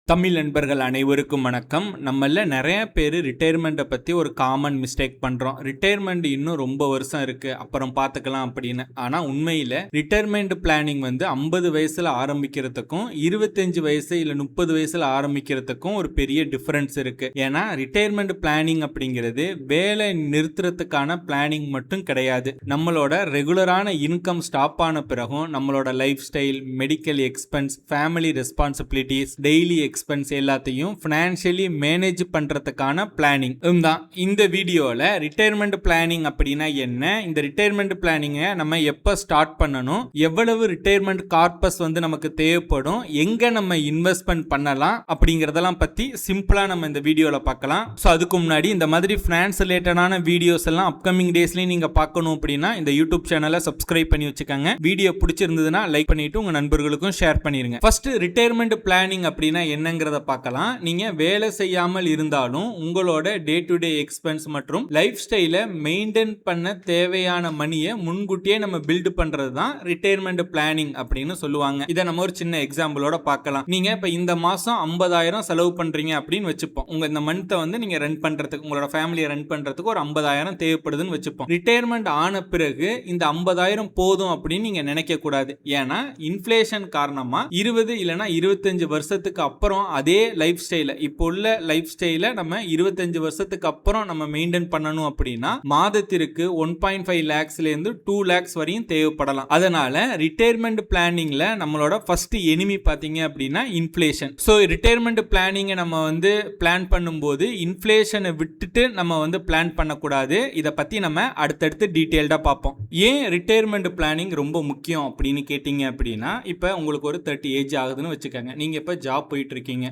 தமிழ் நண்பர்கள் அனைவருக்கும் வணக்கம். நம்மள நிறைய பேர் ரிட்டையர்மெண்ட்டை பற்றி ஒரு காமன் மிஸ்டேக் பண்ணுறோம். ரிட்டையர்மெண்ட் இன்னும் ரொம்ப வருஷம் இருக்குது, அப்புறம் பார்த்துக்கலாம் அப்படின்னு. ஆனால் உண்மையில் ரிட்டையர்மெண்ட் பிளானிங் வந்து 50 வயசில் ஆரம்பிக்கிறதுக்கும் 25 வயசு இல்லை 30 வயசில் ஆரம்பிக்கிறதுக்கும் ஒரு பெரிய டிஃப்ரென்ஸ் இருக்குது. ஏன்னா ரிட்டையர்மெண்ட் பிளானிங் அப்படிங்கிறது வேலை நிறுத்துறதுக்கான பிளானிங் மட்டும் கிடையாது. நம்மளோட ரெகுலரான இன்கம் ஸ்டாப் ஆன பிறகும் நம்மளோட life style, medical expense, family responsibilities, daily expense எல்லாத்தையும் ஃபினான்ஷியலி மேனேஜ் பண்றதுக்கான பிளானிங் தான் இந்த வீடியோல. ரிட்டையர்மெண்ட் பிளானிங் அப்படின்னா என்ன, இந்த ரிட்டையர்மெண்ட் பிளானிங்கை நம்ம எப்போ ஸ்டார்ட் பண்ணணும், எவ்வளவு ரிட்டையர்மெண்ட் கார்பஸ் வந்து நமக்கு தேவைப்படும், எங்க நம்ம இன்வெஸ்ட்மெண்ட் பண்ணலாம் அப்படிங்கறதெல்லாம் பத்தி சிம்பிளா நம்ம இந்த வீடியோல பார்க்கலாம். ஸோ அதுக்கு முன்னாடி இந்த மாதிரி ஃபினான்ஸ் ரிலேட்டடான வீடியோஸ் எல்லாம் அப்கமிங் டேஸ்லயும் நீங்க பார்க்கணும் அப்படின்னா இந்த யூடியூப் சேனலை சப்ஸ்கிரைப் பண்ணி வச்சுக்கோங்க. வீடியோ பிடிச்சிருந்ததுன்னா லைக் பண்ணிட்டு உங்க நண்பர்களுக்கும் ஷேர் பண்ணிருங்க. ஃபர்ஸ்ட் ரிட்டையர்மெண்ட் பிளானிங் அப்படின்னா என்னங்கிறத பார்க்கலாம். நீங்க வேலை செய்யாமல் இருந்தாலும் உங்களோட டே டு டே எக்ஸ்பென்ஸ் மற்றும் லைஃப் ஸ்டைல மெயின்டைன் பண்ண தேவையான மணியை முன்கூட்டியே நம்ம பில்ட் பண்றது தான் ரிட்டையர்மெண்ட் பிளானிங் அப்படின்னு சொல்லுவாங்க. இதை நம்ம ஒரு சின்ன எக்ஸாம்பிளோட பார்க்கலாம். நீங்க இப்ப இந்த மாசம் 50,000 செலவு பண்றீங்க அப்படின்னு வச்சுப்போம். உங்க இந்த மந்த்தை வந்து நீங்க ரன் பண்றதுக்கு, உங்களோட ஃபேமிலியை ரன் பண்றதுக்கு ஒரு 50,000 தேவைப்படுதுன்னு வச்சுப்போம். ரிட்டையர்மெண்ட் ஆன பிறகு இந்த 50,000 போதும் அப்படின்னு நீங்க நினைக்க கூடாது. ஏன்னா இன்ஃபிளேஷன் காரணமா 20 இல்லைன்னா 25 வருஷத்துக்கு அப்புறம் அதே லைஃப் ஸ்டைல, இப்போ உள்ள லைஃப் ஸ்டைல நம்ம 25 வருஷத்துக்கு அப்புறம் நம்ம மெயின்டைன் பண்ணணும் அப்படின்னா மாதத்திற்கு 1.5 lakhsல இருந்து 2 lakhs வரையும் தேவைப்படலாம். அதனால ரிட்டையர்மெண்ட் பிளானிங்ல நம்மளோட ஃபர்ஸ்ட் எனிமி பாத்தீங்க அப்படின்னா இன்ஃபிளேஷன். ஸோ ரிட்டையர்மெண்ட் பிளானிங்கை நம்ம வந்து பிளான் பண்ணும்போது இன்ஃபிளேஷனை விட்டுட்டு நம்ம வந்து பிளான் பண்ணக்கூடாது. இதை பத்தி நம்ம அடுத்தடுத்து டீட்டெயில்டா பார்ப்போம். ஏன் ரிட்டையர்மெண்ட் பிளானிங் ரொம்ப முக்கியம் அப்படின்னு கேட்டீங்க அப்படின்னா, இப்போ உங்களுக்கு ஒரு 30 ஏஜ் ஆகுதுன்னு வச்சுக்கோங்க. நீங்க இப்போ ஜாப் போயிட்டு இருக்கீங்க.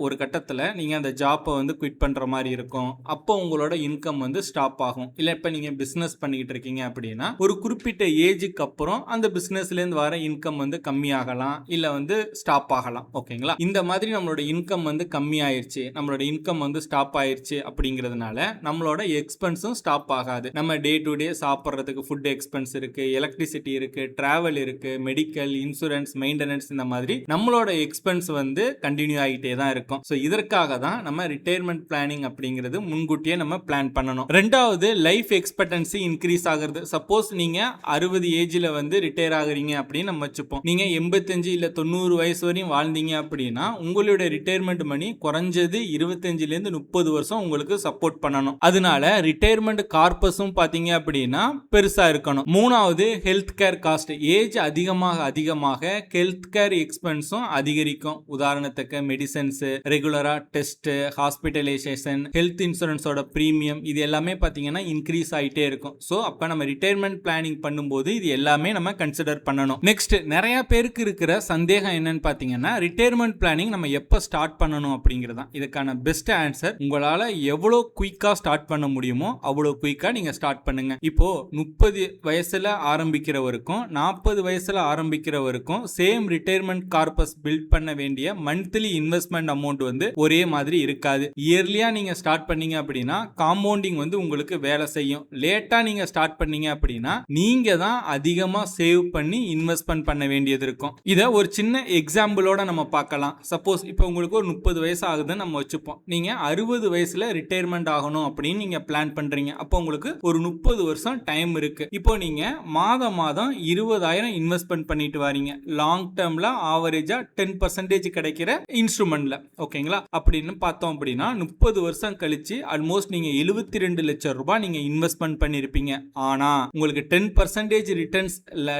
ஒரு கட்டத்துல நீங்க அந்த ஜாப்பை வந்து குவிட் பண்ற மாதிரி இருக்கும். அப்போ உங்களோட இன்கம் வந்து ஸ்டாப் ஆகும். இல்ல இப்ப நீங்க பிசினஸ் பண்ணிட்டு இருக்கீங்க அப்படின்னா ஒரு குறிப்பிட்ட ஏஜுக்கு அப்புறம் அந்த பிசினஸ்ல இருந்து வர இன்கம் வந்து கம்மி ஆகலாம், இல்ல வந்து ஸ்டாப் ஆகலாம். ஓகேங்களா? இந்த மாதிரி நம்மளோட இன்கம் வந்து கம்மி ஆயிருச்சு, நம்மளோட இன்கம் வந்து ஸ்டாப் ஆயிருச்சு அப்படிங்கிறதுனால நம்மளோட எக்ஸ்பென்ஸும் ஸ்டாப் ஆகாது. நம்ம டே டு டே சாப்பிட்றதுக்கு ஃபுட் எக்ஸ்பென்ஸ் இருக்கு, எலக்ட்ரிசிட்டி இருக்கு, டிராவல் இருக்கு, மெடிக்கல், இன்சூரன்ஸ், மெயின்டெனன்ஸ், இந்த மாதிரி நம்மளோட எக்ஸ்பென்ஸ் வந்து கண்டினியூ ஆகிட்டே தான் இருக்கும். ஸோ இதற்காக தான் நம்ம ரிட்டையர்மெண்ட் பிளானிங் அப்படிங்கிறது முன்கூட்டியே நம்ம பிளான் பண்ணணும். ரெண்டாவது, லைஃப் எக்ஸ்பெக்டன்சி இன்க்ரீஸ் ஆகுறது. சப்போஸ் நீங்க 60 ஏஜ்ல வந்து ரிட்டையர் ஆகுறீங்க அப்படின்னு நம்ம வச்சுப்போம். நீங்க 85 இல்ல 90 வயசு வரையும் வாழ்ந்தீங்க அப்படின்னா உங்களுடைய ரிட்டையர்மெண்ட் மணி குறைஞ்சது 25ல இருந்து 30 வருஷம் உங்களுக்கு சப்போர்ட் பண்ணணும். அதனால ரிட்டையர்மெண்ட் கார்பஸும் பாத்தீங்க அப்படின்னா பெருசா இருக்கணும். மூணாவது, ஹெல்த் கேர் காஸ்ட். ஏஜ் அதிகமாக ஹெல்த் கேர் எக்ஸ்பென்ஸும் அதிகரிக்கும். உதாரணத்துக்கு மெடிசன்ஸ், ரெகுலரா டெஸ்ட், ஹாஸ்பிட்டலைசேஷன், ஹெல்த் இன்சூரன்ஸோட பிரீமியம், இது எல்லாமே பாத்தீங்கன்னா இன்க்ரீஸ் ஆயிட்டே இருக்கும். சோ அப்ப நம்ம ரிட்டையர்மெண்ட் பிளானிங் பண்ணும்போது இது எல்லாமே நம்ம கன்சிடர் பண்ணணும். நெக்ஸ்ட், நிறைய பேருக்கு இருக்கிற சந்தேகம் என்னன்னு பாத்தீங்கன்னா ரிட்டையர்மெண்ட் பிளானிங் நம்ம எப்ப ஸ்டார்ட் பண்ணணும் அப்படிங்கிறது தான். இதுக்கான பெஸ்ட் ஆன்சர், உங்களால எவ்வளவு குயிக்கா ஸ்டார்ட் பண்ண முடியுமோ அவ்வளவு குயிக்கா நீங்க ஸ்டார்ட் பண்ணுங்க. இப்போ 30 வயசுல ஆரம்பிக்கிறவருக்கும் 40 வயசுல ஆரம்பிக்கிறவருக்கும் சேம் ரிட்டையர்மெண்ட் கார்பஸ் பில்ட் பண்ண வேண்டிய மந்த்லி இன்வெஸ்ட்மெண்ட் அமௌண்ட் வந்து ஒரே மாதிரி இருக்காது. இயர்லியா நீங்க ஸ்டார்ட் பண்ணீங்க அப்படின்னா காம்பவுண்டிங் வந்து உங்களுக்கு வேலை செய்யும். லேட்டா நீங்க ஸ்டார்ட் பண்ணீங்க அப்படின்னா நீங்க தான் அதிகமா சேவ் பண்ணி இன்வெஸ்ட்மெண்ட் பண்ண வேண்டியது இருக்கும். இத ஒரு சின்ன எக்ஸாம்பிளோட நம்ம பார்க்கலாம். சப்போஸ் இப்போ உங்களுக்கு ஒரு 30 வயசு ஆகுதுன்னு நம்ம வச்சுப்போம். நீங்க 60 வயசுல ரிட்டையர்மெண்ட் ஆகணும் அப்படின்னு நீங்க பிளான் பண்றீங்க. அப்போ உங்களுக்கு ஒரு 30 வருஷம் டைம் இருக்கு. இப்போ நீங்க மாதம் 20,000 இன்வெஸ்ட்மெண்ட் பண்ணிட்டு வரீங்க. லாங் டேர்ம்ல ஆவரேஜா 10% கிடைக்கிற இன்ஸ்ட்ருமெண்ட்ல. ஓகேங்களா? அப்படின்னு பார்த்தோம் அப்படின்னா 30 வருஷம் கழிச்சு ஆல்மோஸ்ட் நீங்க 72 லட்சம் ரூபாய் நீங்க இன்வெஸ்ட்மெண்ட் பண்ணிருப்பீங்க. ஆனா உங்களுக்கு 10%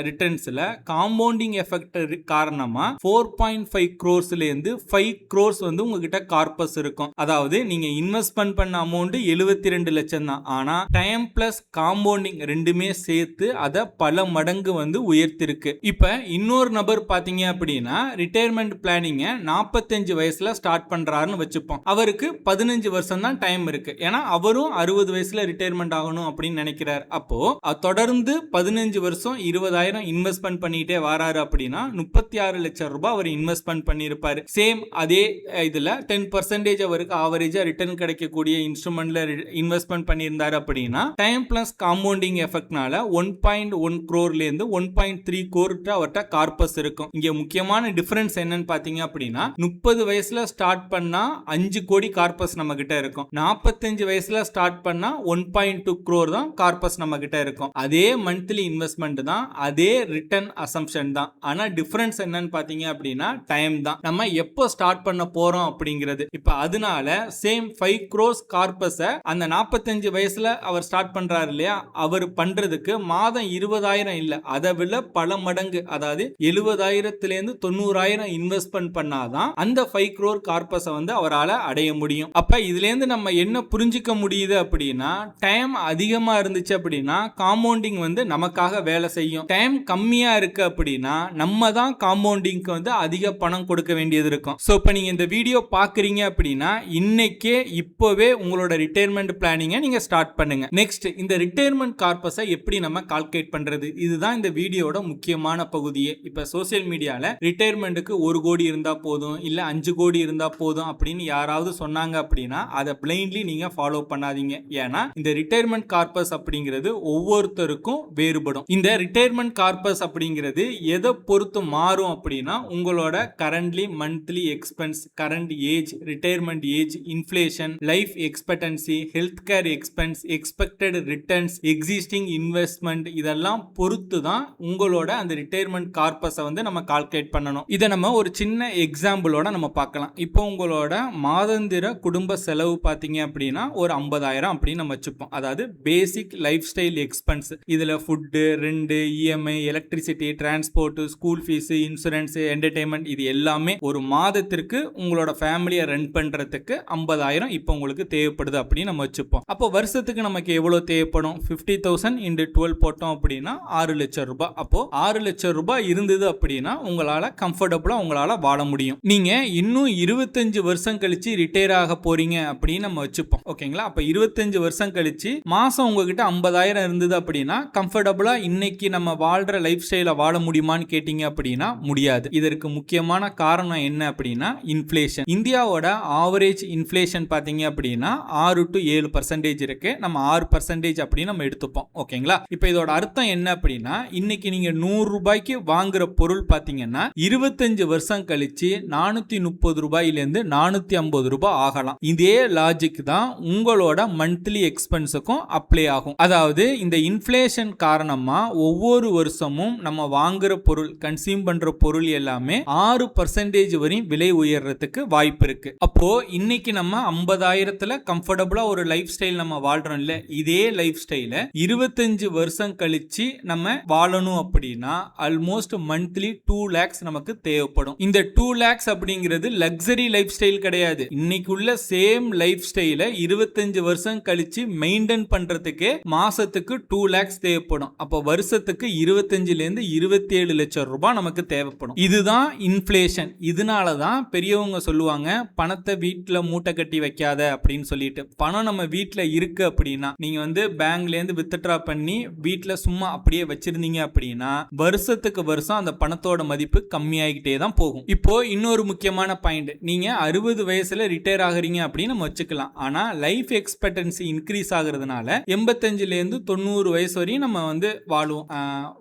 ரிட்டர்ன்ஸ்ல காம்பவுண்டிங் எஃபெக்ட் காரணமா 4.5 crores இருந்து 5 crores வந்து உங்ககிட்ட கார்பஸ் இருக்கும். அதாவது நீங்க இன்வெஸ்ட்மெண்ட் பண்ண அமௌண்ட் 72 லட்சம் தான். ஆனா டைம் பிளஸ் காம்பவுண்டிங் ரெண்டுமே சேர்த்து அதை பல மடங்கு வந்து உயர்த்திருக்கு. இப்ப இன்னொரு நபர் பாத்தீங்க அப்படின்னா ரிட்டையர்மெண்ட் பிளானிங் 45 வயசுல ஸ்டார்ட் பண்றாருன்னு வச்சுப்போம். அவருக்கு 15 வருஷம் தான் டைம் இருக்கு. ஏன்னா அவரும் 60 வயசுல ரிட்டையர்மெண்ட் ஆகணும் அப்படின்னு நினைக்கிறார். அப்போ தொடர்ந்து 15 வருஷம் 20,000 இன்வெஸ்ட்மெண்ட் பண்ணிட்டே வராரு அப்படின்னா 36 லட்சம் ரூபாய் அவர் இன்வெஸ்ட்மெண்ட் பண்ணிருப்பாரு. சேம் அதே இதுல 10% அவருக்கு ஆவரேஜா ரிட்டர்ன் கிடைக்கக்கூடிய இன்ஸ்ட்ருமெண்ட்ல இன்வெஸ்ட்மெண்ட் பண்ணியிருந்தாரு அப்படின்னா டைம் பிளஸ் காம்பவுண்டிங் எஃபெக்ட்னால 1.1 crore இருந்து 1.3 crore அவர்கிட்ட கார்பஸ் இருக்கும். இங்க முக்கியமான டிஃபரன்ஸ் என்னன்னு பாத்தீங்க அப்படின்னா அப்படின்னா 30 வயசுல ஸ்டார்ட் பண்ணா 5 கோடி கார்பஸ் நம்ம கிட்ட இருக்கும். 45 வயசுல ஸ்டார்ட் பண்ணா 1.2 crore தான் கார்பஸ் நம்ம கிட்ட இருக்கும். அதே மந்த்லி இன்வெஸ்ட்மெண்ட் தான், அதே ரிட்டர்ன் அசம்ப்ஷன் தான். ஆனா டிஃபரன்ஸ் என்னன்னு பாத்தீங்க அப்படின்னா டைம் தான். நம்ம எப்போ ஸ்டார்ட் பண்ண போறோம் அப்படிங்கிறது. இப்ப அதனால சேம் 5 crores கார்பஸ அந்த 45 வயசுல அவர் ஸ்டார்ட் பண்றாரு இல்லையா, அவர் பண்றதுக்கு மாதம் 20,000 இல்ல, அதை விட பல மடங்கு, அதாவது 70,000 இருந்து 90,000 இன்வெஸ்ட்மெண்ட் பண்ணாதான் அந்த 5 crore கார்பஸை வந்து அவரால் அடைய முடியும். அப்ப இதுல இருந்து நம்ம என்ன புரிஞ்சுக்க முடியுது அப்படின்னா, டைம் அதிகமா இருந்துச்சு அப்படின்னா காம்பவுண்டிங் வந்து நமக்காக வேலை செய்யும். டைம் கம்மியா இருக்கு அப்படின்னா நம்ம தான் காம்பவுண்டிங்க்கு வந்து அதிக பணம் கொடுக்க வேண்டியது இருக்கும். சோ இப்போ நீங்க இந்த வீடியோ பாக்குறீங்க அப்படின்னா இன்னைக்கே இப்போவே உங்களோட ரிட்டையர்மெண்ட் பிளானிங்கை நீங்க ஸ்டார்ட் பண்ணுங்க. நெக்ஸ்ட், இந்த ரிட்டையர்மெண்ட் கார்பஸை எப்படி நம்ம கால்குலேட் பண்றது, இதுதான் இந்த வீடியோட முக்கியமான பகுதியே. இப்ப சோசியல் மீடியால ரிட்டையர்மெண்ட்டுக்கு 1 கோடி இருந்தா போதும், இல்ல 5 கோடி இருந்தா போதும் அப்படின்னு யாராவது சொன்னாங்க அப்படின்னா அதை பிளைண்ட்லி நீங்க ஃபாலோ பண்ணாதீங்க. ஏன்னா இந்த ரிட்டையர்மெண்ட் கார்பஸ் அப்படிங்கிறது ஒவ்வொருத்தருக்கும் வேறுபடும். இந்த ரிட்டையர்மெண்ட் கார்பஸ் அப்படிங்கிறது எதை பொறுத்து மாறும் அப்படின்னா உங்களோட currently monthly expense, current age, retirement age, inflation, life expectancy, health care expense, expected returns, existing investment, இதெல்லாம் பொறுத்து தான் உங்களோட அந்த ரிட்டையர்மெண்ட் கார்பஸை வந்து நம்ம கால்குலேட் பண்ணணும். இதை நம்ம ஒரு சின்ன எக்ஸாம்பிளோட நம்ம பார்க்கலாம். இப்போ உங்களோட மாதந்திர குடும்ப செலவு பார்த்தீங்க அப்படின்னா ஒரு 50,000 அப்படின்னு நம்ம வச்சுப்போம். அதாவது பேசிக் லைஃப் ஸ்டைல் எக்ஸ்பென்ஸ். இதுல food, rent, EMI, electricity, transport, school fees, insurance, entertainment, இது எல்லாமே ஒரு மாதத்திற்கு உங்களோட ஃபேமிலியை ரன் பண்றதுக்கு 50,000 இப்போ உங்களுக்கு தேவைப்படுது அப்படின்னு நம்ம வச்சுப்போம். அப்போ வருஷத்துக்கு நமக்கு எவ்வளவு தேவைப்படும்? 50,000 into 12 போட்டோம் அப்படின்னா 6 லட்சம் ரூபாய். அப்போ 6 லட்சம் ரூபாய் இருந்தது அப்படின்னா உங்களால கம்ஃபர்டபுளா உங்களால வாழ முடியும். நீங்க இன்னும் 25 வருஷம் கழிச்சு ரிட்டையர் ஆக போறீங்க அப்படின்னு நம்ம வச்சுப்போம். ஓகேங்களா? அப்ப 25 வருஷம் கழிச்சு மாசம் உங்ககிட்ட 50,000 இருந்தது அப்படின்னா கம்ஃபர்டபுளா இன்னைக்கு நம்ம வாழ்ற லைஃப் ஸ்டைல வாழ முடியுமான்னு கேட்டீங்க அப்படின்னா முடியாது. இதற்கு முக்கியமான காரணம் என்ன அப்படின்னா இன்ஃப்ளேஷன். இந்தியாவோட ஆவரேஜ் இன்ஃப்ளேஷன் பாத்தீங்க அப்படின்னா 6 to 7% இருக்கு. நம்ம 6% அப்படின்னு நம்ம எடுத்துப்போம். ஓகேங்களா? இப்ப இதோட அர்த்தம் என்ன அப்படின்னா இன்னைக்கு நீங்க 100 ரூபாய்க்கு வாங்குற பொருள் பாத்தீங்கன்னா 25 வருஷம் கழிச்சு 430 ரூபாயிலிருந்து 450 ரூபாய் ஆகலாம். இதே லாஜிக் தான் உங்களோட மந்த்லி எக்ஸ்பென்ஸுக்கும் அப்ளை ஆகும். அதாவது இந்த இன்ஃப்ளேஷன் காரணமா ஒவ்வொரு வருஷமும் நம்ம வாங்குற பொருள், கன்சியூம் பண்ற பொருள் எல்லாமே 6% வரையும் விலை உயர்றதுக்கு வாய்ப்பு இருக்கு. அப்போ இன்னைக்கு நம்ம 50,000ல கம்ஃபர்டபுளா ஒரு லைஃப் ஸ்டைல் நம்ம வாழ்றோம் இல்ல, இதே லைஃப் ஸ்டைல 25 வருஷம் கழிச்சு நம்ம வாழணும் அப்படின்னா ஆல்மோஸ்ட் மந்த்லி 2 lakhs நமக்கு தேவைப்படும். இந்த 2 lakhs அப்படிங்கிறது லக்ஸரி லைஃப் ஸ்டைல் கிடையாது. இன்னைக்கு உள்ள சேம் லைஃப் ஸ்டைல 25 வருஷம் கழிச்சு மெயின்டைன் பண்றதுக்கே மாசத்துக்கு 2 lakhs தேவைப்படும். அப்போ வருஷத்துக்கு 25ல இருந்து 27 லட்சம் ரூபாய் நமக்கு தேவைப்படும். இதுதான் இன்ஃப்ளேஷன். இதனாலதான் பெரியவங்க சொல்லுவாங்க பணத்தை வீட்டுல மூட்டை கட்டி வைக்காத அப்படின்னு சொல்லிட்டு. பணம் நம்ம வீட்டுல இருக்கு அப்படின்னா நீங்க வந்து பேங்க்ல இருந்து வித்ட்ரா பண்ணி வீட்டுல சும்மா அப்படியே வச்சிருந்தீங்க அப்படின்னா வருஷத்துக்கு வருஷம் அந்த பணத்தோட மதிப்பு கம்மியாகிட்டே தான் போகும். இப்போ இன்னொரு முக்கியமான பாயிண்ட், நீங்க 60 வயசுல ரிட்டையர் ஆகுறீங்க அப்படின்னு நம்ம வச்சுக்கலாம். ஆனா லைஃப் எக்ஸ்பெக்டன்சி இன்க்ரீஸ் ஆகுறதுனால 85ல இருந்து 90 வயசு வரையும் நம்ம வந்து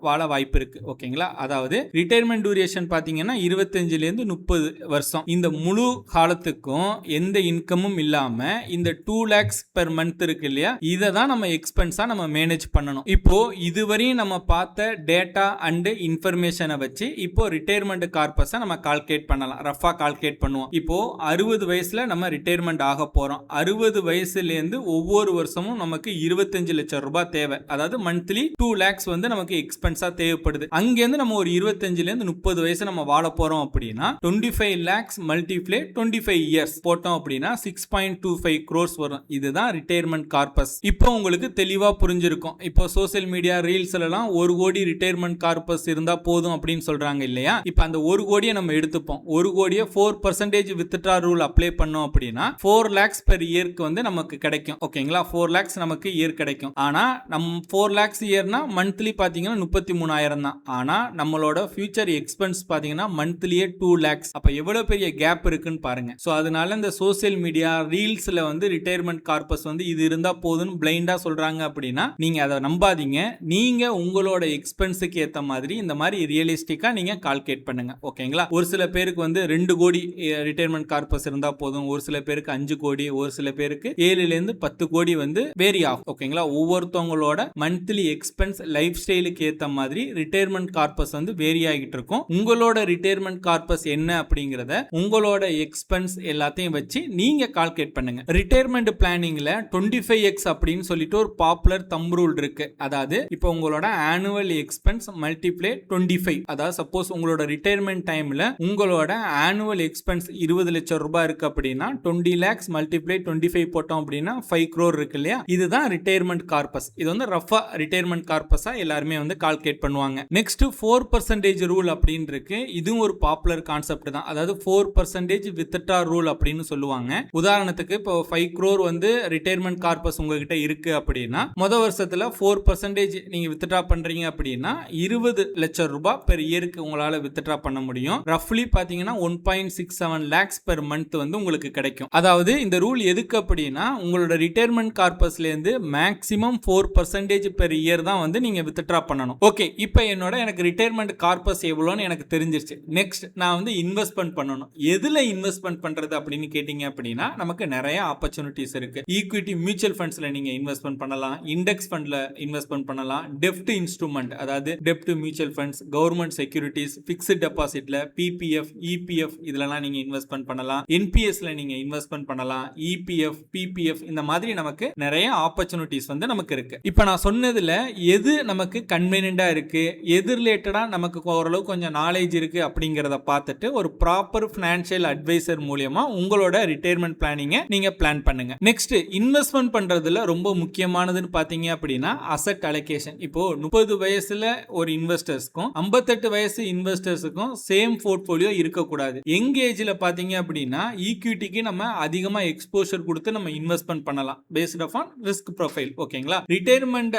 வாழ வாய்ப்பு இருக்கு. ஓகேங்களா? அதாவது ரிட்டையர்மெண்ட் டியூரேஷன் பாத்தீங்கன்னா 25ல இருந்து 30 வருஷம். இந்த முழு காலத்துக்கும் எந்த இன்கமும் இல்லாம இந்த 2 lakhs per month இருக்கு இல்லையா, இதை தான் நம்ம எக்ஸ்பென்ஸா நம்ம மேனேஜ் பண்ணணும். இப்போ இதுவரையும் நம்ம பார்த்த டேட்டா அண்ட் இன்ஃபர்மேஷனை வச்சு இப்போ ரிட்டையர்மெண்ட் கார்பஸை நம்ம கால்குலேட் பண்ணலாம். ரஃபா கால்குலேட் பண்ணுவோம். இப்போ 60 வயசுல நம்ம ரிட்டையர்மெண்ட் ஆக போறோம். 60 வயசுல இருந்து ஒவ்வொரு வருஷமும் நமக்கு 25 லட்சம் ரூபாய் தேவை. அதாவது மந்த்லி 2 lakhs வந்து நமக்கு எக்ஸ்பென்ஸா தேவைப்படுது. அங்கிருந்து நம்ம ஒரு 25ல இருந்து 30 வயசு நம்ம வாழ போறோம் அப்படின்னா 25 lakhs மல்டிப்ளை 25 இயர்ஸ் போட்டோம் அப்படின்னா 6.25 crores வரும். இதுதான் ரிட்டையர்மெண்ட் கார்பஸ். இப்போ உங்களுக்கு தெளிவா புரிஞ்சிருக்கும். இப்போ சோசியல் மீடியா ரீல்ஸ்ல எல்லாம் 1 கோடி ரிட்டையர்மெண்ட் கார்பஸ் இருந்தா போதும் அப்படின்னு சொல்றாங்க இல்லையா. இப்போ அந்த 1 கோடியை நம்ம எடுத்துப்போம். 1 கோடியை 4% வித்ட்ரா ரூல் அப்ளை பண்ணோம் அப்படின்னா 4 lakhs per இயர்க்கு வந்து நமக்கு கிடைக்கும். ஓகேங்களா? 4 lakhs நமக்கு இயர் கிடைக்கும். ஆனா நம்ம 4 lakhs இயர்னா மந்த்லி பாத்தீங்கன்னா 33,000 தான். ஆனா நம்மளோட ஃபியூச்சர் எக்ஸ்பென்ஸ் பாத்தீங்கன்னா மந்த்லியே 2 lakhs. அப்ப எவ்வளவு பெரிய கேப் இருக்குன்னு பாருங்க. சோ அதனால இந்த சோசியல் மீடியா ரீல்ஸ்ல வந்து ரிட்டையர்மெண்ட் கார்பஸ் வந்து இது இருந்தா போதும்னு பிளைண்டா சொல்றாங்க அப்படின்னா நீங்க அதை நம்பாதீங்க. நீங்க உங்களோட எக்ஸ்பென்ஸுக்கு ஏத்த மாதிரி இந்த மாதிரி ரியலிஸ்டிக்கா நீங்க கால்குலேட் பண்ணுங்க. ஓகேங்களா? ஒரு சில பேர் பேருக்கு வந்து 2 கோடி ரிட்டையர்மெண்ட் கார்பஸ் இருந்தா போதும், ஒரு சில பேருக்கு 5 கோடி, ஒரு சில பேருக்கு 7லேருந்து 10 கோடி வந்து வேரி ஆகும். ஓகேங்களா, ஒவ்வொருத்தவங்களோட மந்த்லி எக்ஸ்பென்ஸ் லைஃப் ஸ்டைலுக்கு ஏத்த மாதிரி ரிட்டையர்மெண்ட் கார்பஸ் வந்து வேரி ஆகிட்டு இருக்கும். உங்களோட ரிட்டையர்மெண்ட் கார்பஸ் என்ன அப்படிங்கறத உங்களோட எக்ஸ்பென்ஸ் எல்லாத்தையும் வச்சு நீங்க கால்குலேட் பண்ணுங்க. ரிட்டையர்மெண்ட் பிளானிங்ல 25x அப்படின்னு சொல்லிட்டு ஒரு பாப்புலர் தம் ரூல் இருக்கு. அதாவது இப்போ உங்களோட ஆனுவல் எக்ஸ்பென்ஸ் மல்டிப்ளை 25. அதாவது சப்போஸ் உங்களோட ரிட்டையர்மெண்ட் டைம்ல உங்களோட ஆனுவல் எக்ஸ்பென்ஸ் 20 லட்சம் ரூபாய் இருக்கு அப்படின்னா 20 lakhs மல்டிப்ளை 25 போட்டோம் அப்படின்னா 5 crore இருக்கு இல்லையா, இதுதான் ரிட்டையர்மெண்ட் கார்பஸ். இது வந்து ரஃபா ரிட்டையர்மெண்ட் கார்பஸா எல்லாருமே வந்து கால்குலேட் பண்ணுவாங்க. நெக்ஸ்ட் 4% ரூல் அப்படின்னு இருக்கு. இதுவும் ஒரு பாப்புலர் கான்செப்ட் தான். அதாவது 4% வித்ட்ரா ரூல் அப்படின்னு சொல்லுவாங்க. உதாரணத்துக்கு இப்போ 5 crore வந்து ரிட்டையர்மெண்ட் கார்பஸ் உங்ககிட்ட இருக்கு அப்படின்னா முதல் வருஷத்துல 4% நீங்க வித்ட்ரா பண்றீங்க அப்படின்னா 20 லட்சம் ரூபாய் பெர் இயருக்கு உங்களால வித்ட்ரா பண்ண முடியும். ரஃப்லி பாத்தீங்கன்னா 1.67 lakhs பெர் மந்த் வந்து உங்களுக்கு கிடைக்கும். அதாவது இந்த ரூல் எதுக்கு அப்படின்னா உங்களோட ரிட்டையர்மெண்ட் கார்பஸ்ல இருந்து மேக்ஸிமம் 4% பெர் இயர் தான் வந்து நீங்க வித்ட்ரா பண்ணணும். ஓகே, இப்போ எனக்கு ரிட்டையர்மெண்ட் கார்பஸ் எவ்வளோன்னு எனக்கு தெரிஞ்சிருச்சு. நெக்ஸ்ட் நான் வந்து இன்வெஸ்ட்மெண்ட் பண்ணணும். எதுல இன்வெஸ்ட்மெண்ட் பண்றது அப்படின்னு கேட்டீங்க அப்படின்னா நமக்கு நிறைய ஆப்பர்ச்சுனிட்டிஸ் இருக்கு. ஈக்விட்டி மியூச்சுவல் ஃபண்ட்ஸ்ல நீங்க இன்வெஸ்ட்மெண்ட் பண்ணலாம், இண்டெக்ஸ் ஃபண்ட்ல இன்வெஸ்ட்மெண்ட் பண்ணலாம், டெப்ட் இன்ஸ்ட்ருமெண்ட் அதாவது டெப்ட் mutual funds, government securities, fixed டெபாசிட்ல பிபிஎஃப், இபிஎஃப் இதெல்லாம் நீங்க இன்வெஸ்ட்மெண்ட் பண்ணலாம், என்பிஎஸ்ல நீங்க இன்வெஸ்ட்மெண்ட் பண்ணலாம், இபிஎஃப், பிபிஎஃப் இந்த மாதிரி நமக்கு நிறைய ஆப்பர்ச்சுனிட்டிஸ் வந்து நமக்கு இருக்கு. இப்போ நான் சொன்னதுல எது நமக்கு கன்வீனியன்டா இருக்கு, எது ரிலேட்டடா நமக்கு ஓரளவு கொஞ்சம் நாலேஜ் இருக்கு அப்படிங்கறத பார்த்துட்டு ஒரு ப்ராப்பர் ஃபினான்ஷியல் அட்வைசர் மூலமா உங்களோட ரிட்டையர்மெண்ட் பிளானிங்கை நீங்க பிளான் பண்ணுங்க. நெக்ஸ்ட் இன்வெஸ்ட்மெண்ட் பண்றதுல ரொம்ப முக்கியமானதுன்னு பாத்தீங்க அப்படின்னா அசெட் அலோகேஷன். இப்போ 30 வயசுல ஒரு இன்வெஸ்டர்ஸ்க்கும் 58 வயசு இன்வெஸ்டர்ஸுக்கும் சேம் போர்ட்ஃபோலியோ இருக்கக்கூடாது. யங் ஏஜ்ல பாத்தீங்க அப்படின்னா ஈக்விட்டிக்கு நம்ம அதிகமா எக்ஸ்போஷர் கொடுத்து நம்ம இன்வெஸ்ட்மெண்ட் பண்ணலாம் பேஸ்ட் ஆன் ரிஸ்க் ப்ரொஃபைல். ஓகேங்களா, ரிட்டையர்மெண்ட்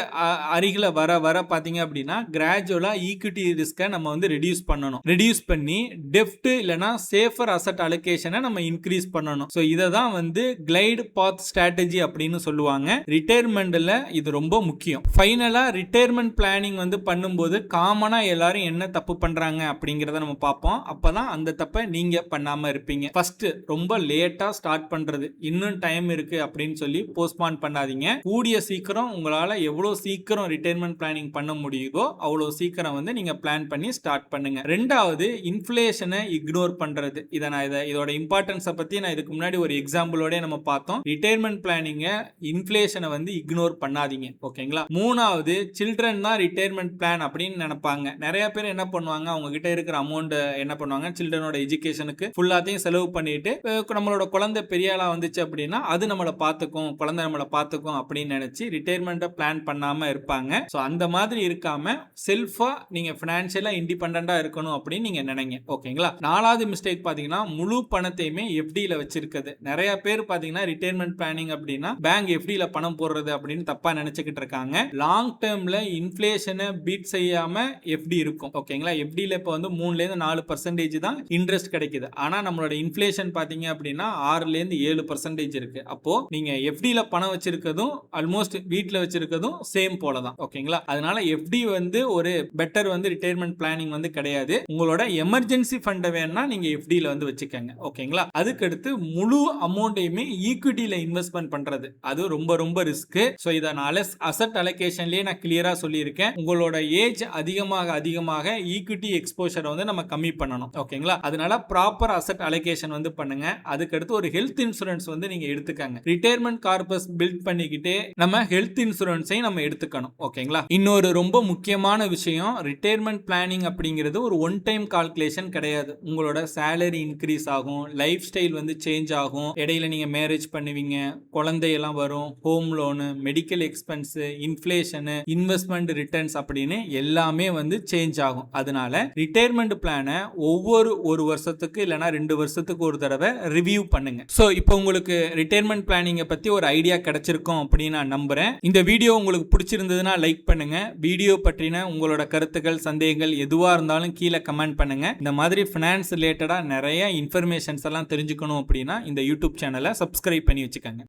அருகில வர வர பாத்தீங்க அப்படின்னா கிராஜுவலா ஈக்விட்டி ரிஸ்கை நம்ம வந்து ரெடியூஸ் பண்ணணும். ரெடியூஸ் பண்ணி டெப்ட் இல்லனா சேஃபர் அசெட் அலோகேஷனை நம்ம இன்க்ரீஸ் பண்ணணும். சோ இத தான் வந்து கிளைட் பாத் ஸ்ட்ராட்டஜி அப்படின்னு சொல்லுவாங்க. ரிட்டையர்மெண்ட்ல இது ரொம்ப முக்கியம். ஃபைனலா ரிட்டையர்மெண்ட் பிளானிங் வந்து பண்ணும்போது காமனா எல்லாரும் என்ன தப்பு பண்றாங்க அப்படிங்கறத நம்ம பார்ப்போம். அப்பதான் அந்த தப்பை நீங்க பண்ணாம இருப்பீங்க. ஃபர்ஸ்ட் ரொம்ப லேட்டா ஸ்டார்ட் பண்றது, இன்னும் டைம் இருக்கு அப்படின்னு சொல்லி போஸ்ட்பான் பண்ணாதீங்க. கூடிய சீக்கிரம் உங்களால எவ்வளவு சீக்கிரம் ரிட்டையர்மெண்ட் பிளானிங் பண்ண முடியுதோ அவ்வளவு சீக்கிரம் வந்து நீங்க பிளான் பண்ணி ஸ்டார்ட் பண்ணுங்க. ரெண்டாவது இன்ஃப்ளேஷனை இக்னோர் பண்றது. இதோட இம்பார்ட்டன்ஸை பத்தி நான் இதுக்கு முன்னாடி ஒரு எக்ஸாம்பிளோட நம்ம பார்த்தோம். ரிட்டையர்மெண்ட் பிளானிங்க இன்ஃப்ளேஷனை வந்து இக்னோர் பண்ணாதீங்க. ஓகேங்களா, மூணாவது சில்ட்ரன் தான் ரிட்டையர்மெண்ட் பிளான் அப்படின்னு நினைப்பாங்க. நிறைய பேர் என்ன பண்ணுவாங்க, அவங்க கிட்ட இருக்கிற அமௌண்ட் என்ன பண்ணுவாங்க, சில்ட்ரனோட எஜுகேஷனுக்கு ஃபுல்லாத்தையும் செலவு பண்ணிட்டு நம்மளோட குழந்தை பெரிய ஆளா வந்துச்சு அப்படின்னா அது நம்மளை பார்த்துக்கும், குழந்தை நம்மளை பார்த்துக்கும் அப்படின்னு நினைச்சு ரிட்டையர்மெண்ட்டை பிளான் பண்ணாம இருப்பாங்க. ஸோ அந்த மாதிரி இருக்காம செல்ஃபா நீங்க பினான்சியலா இண்டிபெண்டா இருக்கணும் அப்படின்னு நீங்க நினைங்க. ஓகேங்களா, நாலாவது மிஸ்டேக் பாத்தீங்கன்னா முழு பணத்தையுமே எஃப்டில வச்சிருக்கிறது. நிறைய பேர் பாத்தீங்கன்னா ரிட்டையர்மெண்ட் பிளானிங் அப்படின்னா பேங்க் எஃப்டில பணம் போடுறது அப்படின்னு தப்பா நினைச்சுக்கிட்டு இருக்காங்க. லாங் டேர்ம்ல இன்ஃப்ளேஷனை பீட் செய்யாம எஃப்டி இருக்கும். ஓகேங்களா, எஃப்டில இப்போ வந்து 3-4% தான் இன்ட்ரெஸ்ட் கிடைக்குது. ஆனா நம்மளோட இன்ஃப்ளேஷன் பாத்தீங்க அப்படின்னா 6-7% இருக்கு. அப்போ நீங்க எஃப்டில பணம் வச்சிருக்கிறதும் ஆல்மோஸ்ட் வீட்ல வச்சிருக்கிறதும் சேம் போல தான். ஓகேங்களா, அதனால எஃப்டி வந்து ஒரு பெட்டர் வந்து ரிட்டையர்மெண்ட் பிளானிங் வந்து கிடையாது. உங்களோட எமர்ஜென்சி ஃபண்டை வேணா நீங்க எஃப்டில வந்து வச்சுக்கோங்க. ஓகேங்களா, அதுக்கு அடுத்து முழு அமௌண்ட்டையுமே ஈக்விட்டில இன்வெஸ்ட்மெண்ட் பண்றது அது ரொம்ப ரொம்ப ரிஸ்க். சோ இதனால அசெட் அலோகேஷன்லயே நான் கிளியரா சொல்லியிருக்கேன். உங்களோட ஏஜ் அதிகமாக ஈக்விட்டி எக்ஸ்போஷர் வந்து நம்ம கம்மி பண்ணணும். ஓகேங்களா, அதனால ப்ராப்பர் அசெட் அலோகேஷன் வந்து பண்ணுங்க. அதுக்கு அடுத்து ஒரு ஹெல்த் இன்சூரன்ஸ் வந்து நீங்க எடுத்துக்கங்க. ரிட்டையர்மெண்ட் கார்பஸ் பில்ட் பண்ணிக்கிட்டே நம்ம ஹெல்த் இன்சூரன்ஸை நம்ம எடுத்துக்கணும். ஓகேங்களா, இன்னொரு ரொம்ப முக்கியமான விஷயம், ரிட்டையர்மெண்ட் பிளானிங் அப்படிங்கிறது ஒரு ஒன் டைம் கால்குலேஷன் கிடையாது. உங்களோட சேலரி இன்க்ரீஸ் ஆகும், லைஃப் ஸ்டைல் வந்து சேஞ்ச் ஆகும், இடையில நீங்க மேரேஜ் பண்ணுவீங்க, குழந்தையெல்லாம் வரும், home loan, medical expense, inflation, investment returns அப்படின்னு எல்லாமே வந்து சேஞ்ச் ஆகும். அதனால ரிட்டையர்மெண்ட் பிளானை ஒவ்வொரு ஒரு வருஷத்துக்கு இல்லைனா 2 வருஷத்துக்கு ஒரு தடவை ரிவ்யூ பண்ணுங்க. ஸோ இப்போ உங்களுக்கு ரிட்டையர்மெண்ட் பிளானிங்கை பத்தி ஒரு ஐடியா கிடைச்சிருக்கும் அப்படின்னு நான் நம்புறேன். இந்த வீடியோ உங்களுக்கு பிடிச்சிருந்ததுன்னா லைக் பண்ணுங்க. வீடியோ பற்றின உங்களோட கருத்துக்கள், சந்தேகங்கள் எதுவா இருந்தாலும் கீழே கமெண்ட் பண்ணுங்க. இந்த மாதிரி ஃபினான்ஸ் ரிலேட்டடா நிறைய இன்ஃபர்மேஷன்ஸ் எல்லாம் தெரிஞ்சுக்கணும் அப்படின்னா இந்த யூடியூப் சேனலை சப்ஸ்கிரைப் பண்ணி வச்சுக்கோங்க.